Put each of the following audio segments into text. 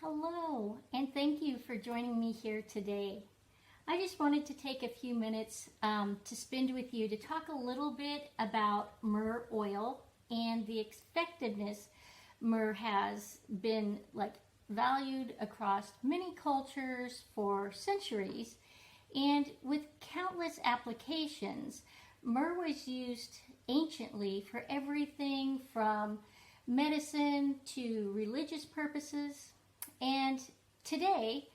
Hello, and thank you for joining me here today. I just wanted to take a few minutes to spend with you to talk a little bit about myrrh oil and the effectiveness myrrh has been valued across many cultures for centuries, and with countless applications. Myrrh was used anciently for everything from medicine to religious purposes, and today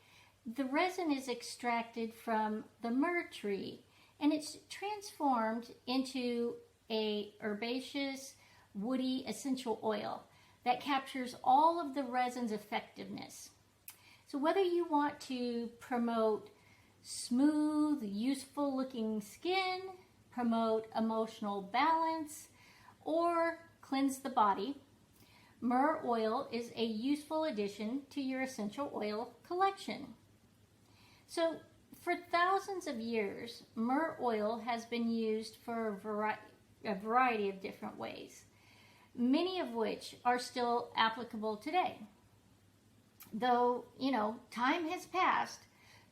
the resin is extracted from the myrrh tree and it's transformed into a herbaceous, woody essential oil that captures all of the resin's effectiveness. So whether you want to promote smooth, useful looking skin, promote emotional balance, or cleanse the body, myrrh oil is a useful addition to your essential oil collection. So for thousands of years, myrrh oil has been used for a variety of different ways, many of which are still applicable today. Though, time has passed,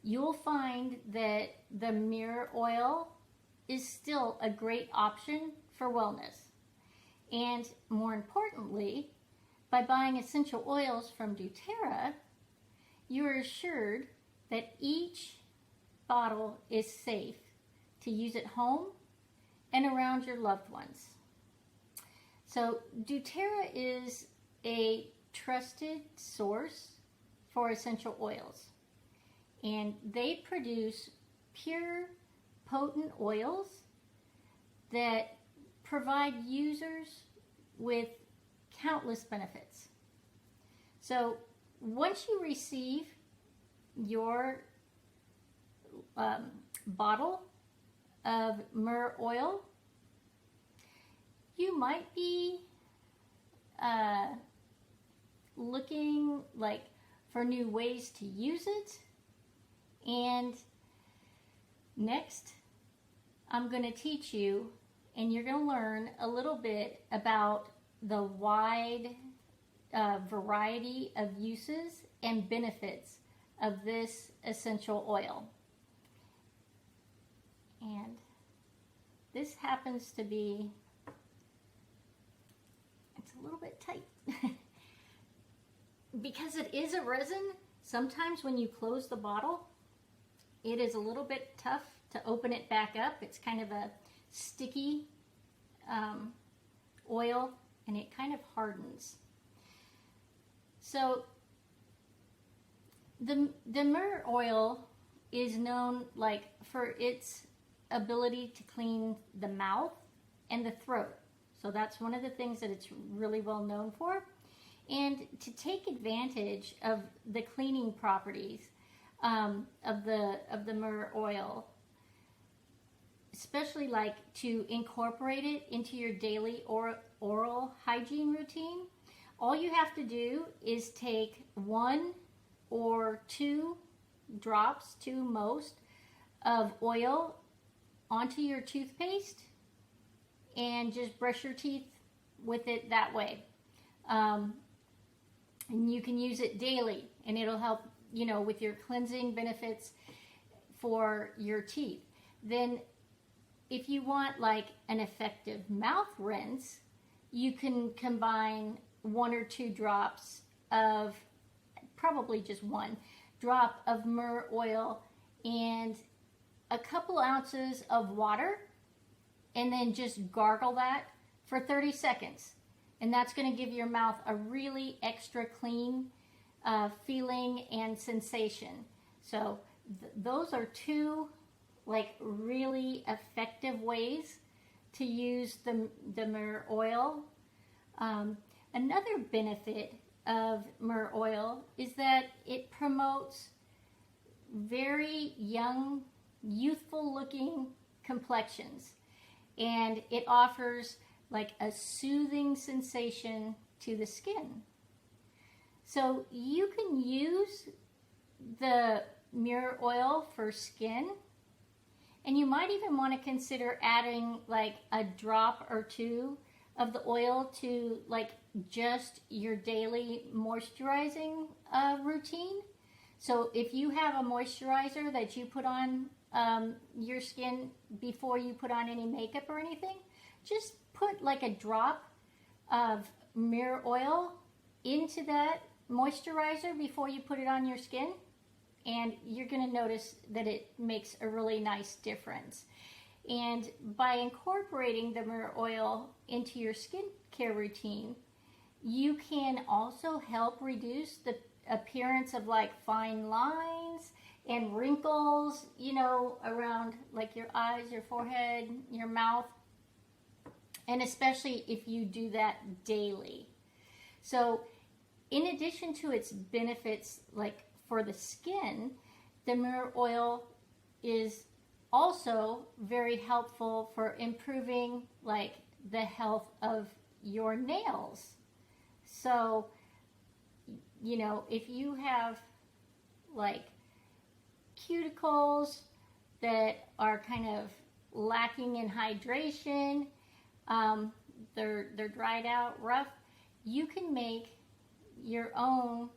you'll find that the myrrh oil is still a great option for wellness. And more importantly, by buying essential oils from doTerra, you are assured that each bottle is safe to use at home and around your loved ones. So doTerra is a trusted source for essential oils, and they produce pure, potent oils that provide users with countless benefits. So once you receive your bottle of myrrh oil, you might be looking for new ways to use it. And next, I'm going to teach you, and you're going to learn a little bit about the wide variety of uses and benefits of this essential oil. And this happens to be, it's a little bit tight. Because it is a resin, sometimes when you close the bottle, it is a little bit tough to open it back up. It's kind of a sticky oil, and it kind of hardens. So the myrrh oil is known for its ability to clean the mouth and the throat. So that's one of the things that it's really well known for. And to take advantage of the cleaning properties of the myrrh oil, especially to incorporate it into your daily oral hygiene routine, all you have to do is take 1 or 2 drops, 2 most, of oil onto your toothpaste and just brush your teeth with it that way. And you can use it daily, and it'll help, with your cleansing benefits for your teeth. Then if you want an effective mouth rinse, you can combine 1 or 2 drops of, probably just 1 drop of myrrh oil and a couple ounces of water, and then just gargle that for 30 seconds. And that's going to give your mouth a really extra clean feeling and sensation. So those are 2 really effective ways to use the myrrh oil. Another benefit of myrrh oil is that it promotes very young, youthful looking complexions, and it offers a soothing sensation to the skin. So you can use the myrrh oil for skin, and you might even want to consider adding a drop or 2 of the oil to like just your daily moisturizing routine. So if you have a moisturizer that you put on your skin before you put on any makeup or anything, just put like a drop of Myrrh Oil into that moisturizer before you put it on your skin, and you're going to notice that it makes a really nice difference. And by incorporating the Myrrh Oil into your skincare routine, you can also help reduce the appearance of like fine lines and wrinkles, you know, around like your eyes, your forehead, your mouth, and especially if you do that daily. So in addition to its benefits like for the skin, the Myrrh Oil is also very helpful for improving like the health of your nails. So, you know, if you have like cuticles that are kind of lacking in hydration, they're dried out, rough, you can make your own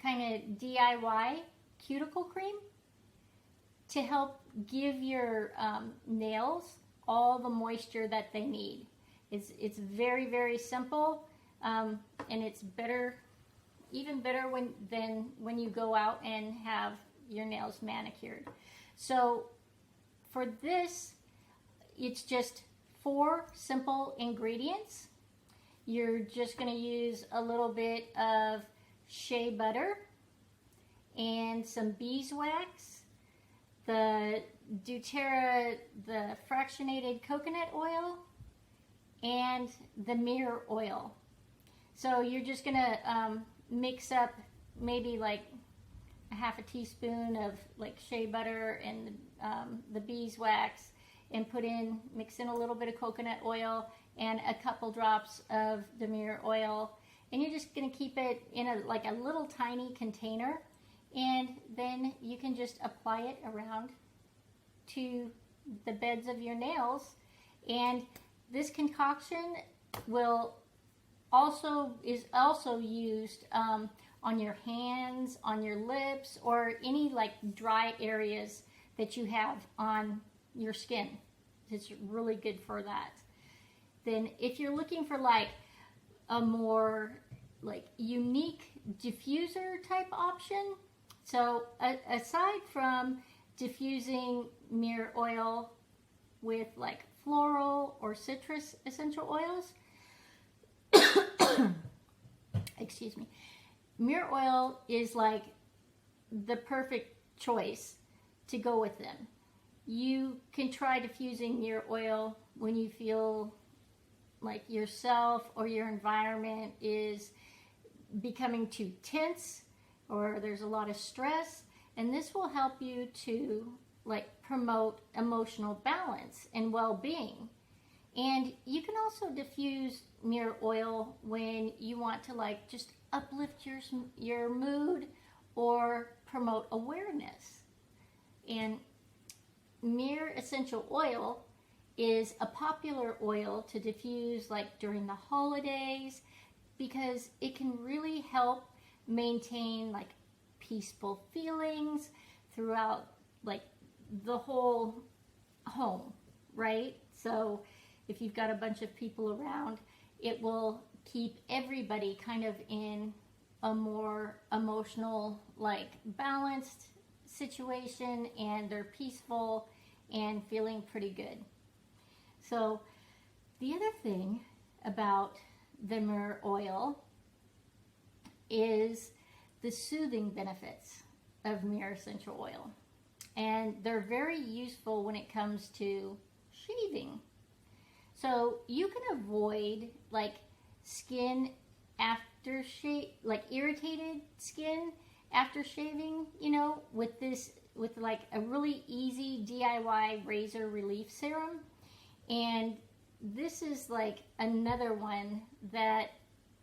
kind of DIY cuticle cream to help give your nails all the moisture that they need. It's very, very simple, and it's better, even better than when you go out and have your nails manicured. So for this, it's just 4 simple ingredients. You're just going to use a little bit of shea butter and some beeswax, the doTerra, the fractionated coconut oil, and the Myrrh Oil. So you're just going to mix up maybe like a half a teaspoon of like shea butter and the beeswax, and mix in a little bit of coconut oil and a couple drops of the Myrrh Oil, and you're just going to keep it in a little tiny container, and then you can just apply it around to the beds of your nails. And this concoction is also used on your hands, on your lips, or any like dry areas that you have on your skin. It's really good for that. Then if you're looking for like a more like unique diffuser type option, so aside from diffusing Myrrh Oil with like floral or citrus essential oils, excuse me, Myrrh Oil is like the perfect choice to go with them. You can try diffusing Myrrh Oil when you feel like yourself or your environment is becoming too tense or there's a lot of stress, and this will help you to like promote emotional balance and well-being. And you can also diffuse Myrrh Oil when you want to like just uplift your mood or promote awareness. And Myrrh essential oil is a popular oil to diffuse like during the holidays, because it can really help maintain like peaceful feelings throughout like the whole home, right? So if you've got a bunch of people around, it will keep everybody kind of in a more emotional, like balanced situation, and they're peaceful and feeling pretty good. So the other thing about the Myrrh Oil is the soothing benefits of Myrrh essential oil. And they're very useful when it comes to shaving. So you can avoid like skin after shave, like irritated skin after shaving, you know, with like a really easy DIY razor relief serum. And this is like another one that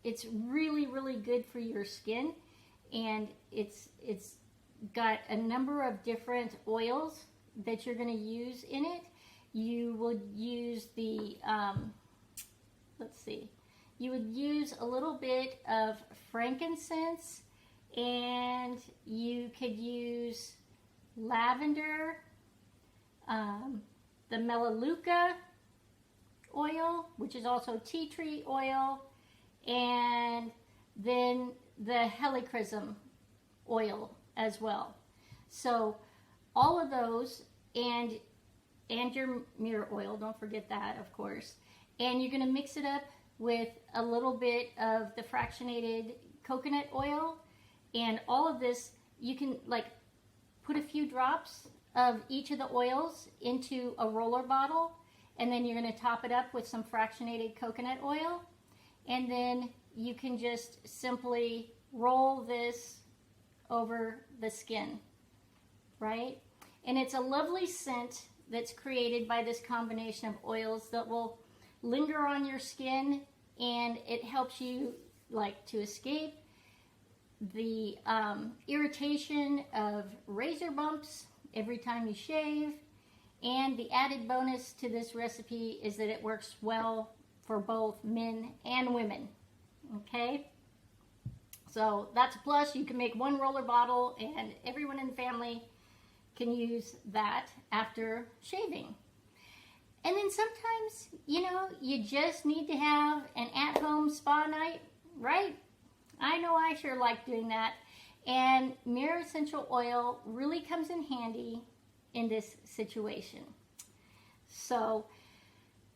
it's really, really good for your skin, and it's got a number of different oils that you're going to use in it. You would use the let's see, you would use a little bit of frankincense, and you could use lavender, the melaleuca oil, which is also tea tree oil, and then the helichrysum oil as well. So all of those, and your myrrh oil, don't forget that, of course. And you're going to mix it up with a little bit of the fractionated coconut oil, and all of this, you can like put a few drops of each of the oils into a roller bottle, and then you're going to top it up with some fractionated coconut oil, and then you can just simply roll this over the skin, right? And it's a lovely scent that's created by this combination of oils that will linger on your skin, and it helps you like to escape the irritation of razor bumps every time you shave. And the added bonus to this recipe is that it works well for both men and women. Okay, so that's a plus. You can make one roller bottle and everyone in the family can use that after shaving. And then sometimes, you know, you just need to have an at-home spa night, right? I know I sure like doing that. And myrrh essential oil really comes in handy in this situation. So,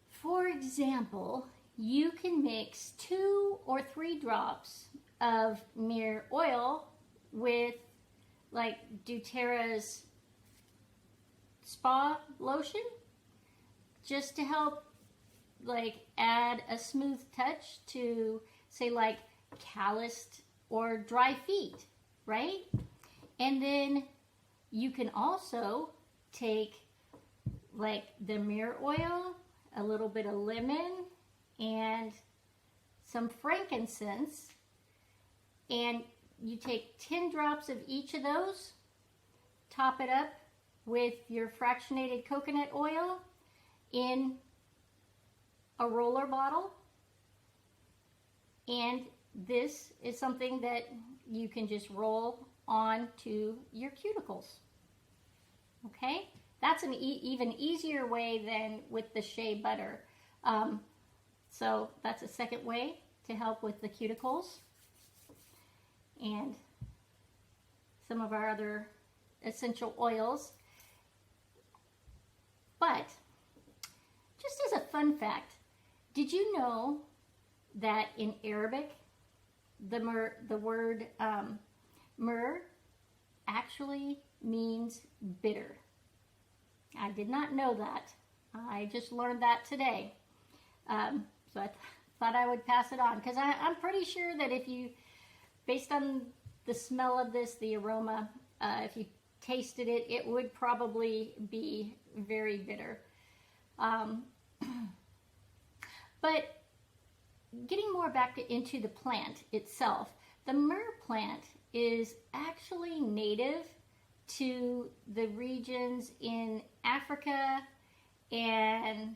for example, you can mix 2 or 3 drops of myrrh oil with like doTerra's spa lotion, just to help like add a smooth touch to, say, like calloused or dry feet, right? And then you can also take like the myrrh oil, a little bit of lemon, and some frankincense, and you take 10 drops of each of those, top it up with your fractionated coconut oil in a roller bottle, and this is something that you can just roll on to your cuticles. Okay, that's an even easier way than with the shea butter. So that's a second way to help with the cuticles. And some of our other essential oils. But just as a fun fact, did you know that in Arabic, the word myrrh actually means bitter? I did not know that. I just learned that today. So I thought I would pass it on, because I'm pretty sure that if you, based on the smell of this, the aroma, if you tasted it, it would probably be very bitter. But getting more back into the plant itself, the myrrh plant is actually native to the regions in Africa and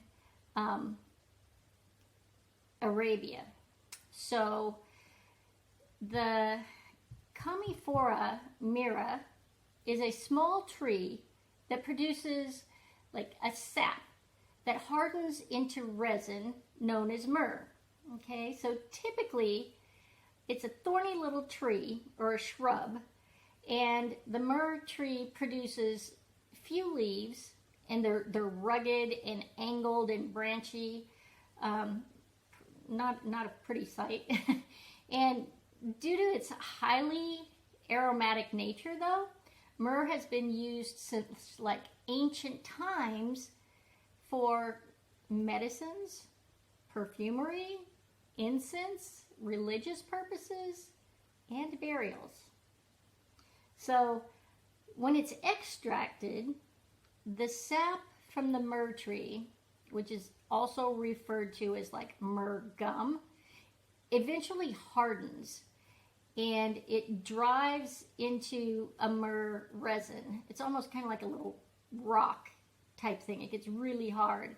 Arabia. So the Commiphora myrrha is a small tree that produces like a sap that hardens into resin known as myrrh. Okay, so typically it's a thorny little tree or a shrub, and the myrrh tree produces few leaves, and they're rugged and angled and branchy. Not a pretty sight. And due to its highly aromatic nature, though, myrrh has been used since like ancient times for medicines, perfumery, incense, religious purposes, and burials. So when it's extracted, the sap from the myrrh tree, which is also referred to as like myrrh gum, eventually hardens, and it drives into a myrrh resin. It's almost kind of like a little rock type thing. It gets really hard.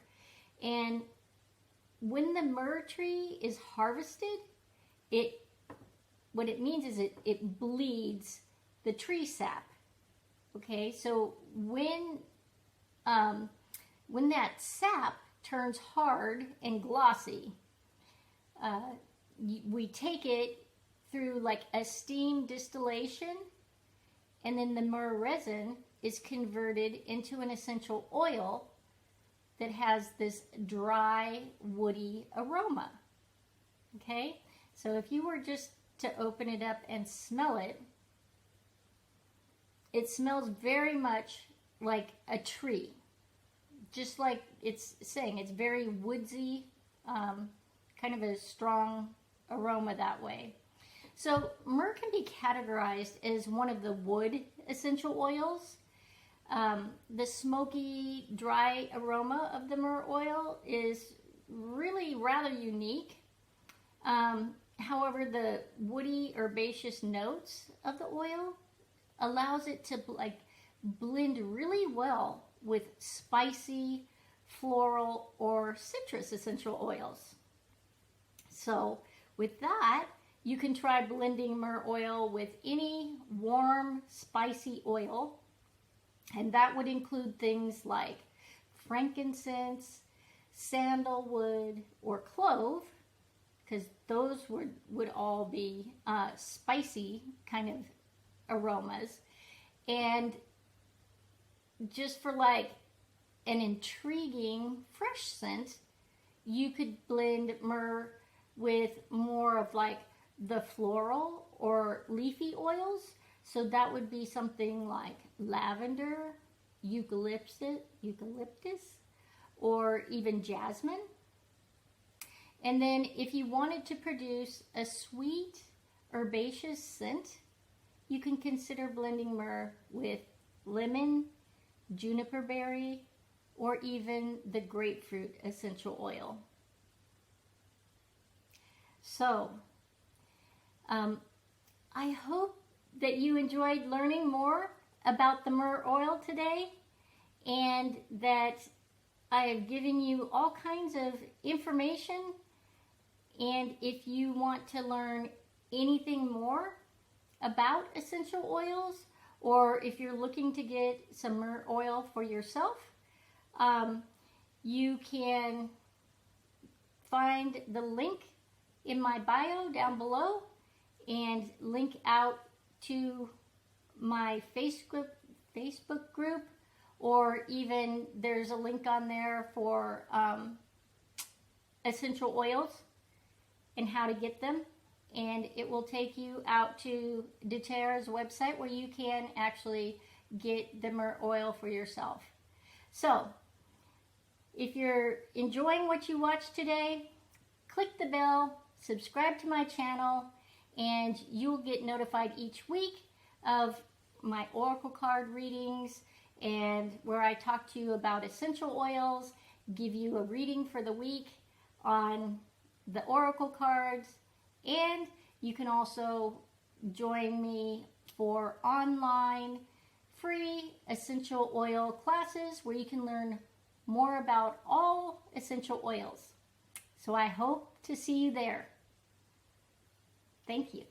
And when the myrrh tree is harvested, what it means is it bleeds the tree sap. Okay, so when that sap turns hard and glossy, we take it through like a steam distillation, and then the myrrh resin is converted into an essential oil that has this dry, woody aroma. Okay, so if you were just to open it up and smell it, it smells very much like a tree. Just like it's saying, it's very woodsy, kind of a strong aroma that way. So myrrh can be categorized as one of the wood essential oils. The smoky, dry aroma of the myrrh oil is really rather unique. However, the woody, herbaceous notes of the oil allows it to blend really well with spicy, floral, or citrus essential oils. So with that, you can try blending myrrh oil with any warm, spicy oil, and that would include things like frankincense, sandalwood, or clove, because those would all be spicy kind of aromas. And just for like an intriguing fresh scent, you could blend myrrh with more of like the floral or leafy oils. So that would be something like lavender, eucalyptus, or even jasmine. And then if you wanted to produce a sweet, herbaceous scent, you can consider blending myrrh with lemon, juniper berry, or even the grapefruit essential oil. So, I hope that you enjoyed learning more about the myrrh oil today, and that I have given you all kinds of information. And if you want to learn anything more about essential oils, or if you're looking to get some myrrh oil for yourself, you can find the link in my bio down below and link out to my Facebook group, or even there's a link on there for essential oils and how to get them, and it will take you out to doTerra's website where you can actually get the myrrh oil for yourself. So if you're enjoying what you watched today, click the bell, subscribe to my channel, and you'll get notified each week of my oracle card readings, and where I talk to you about essential oils, give you a reading for the week on the oracle cards, and you can also join me for online free essential oil classes where you can learn more about all essential oils. So I hope to see you there. Thank you.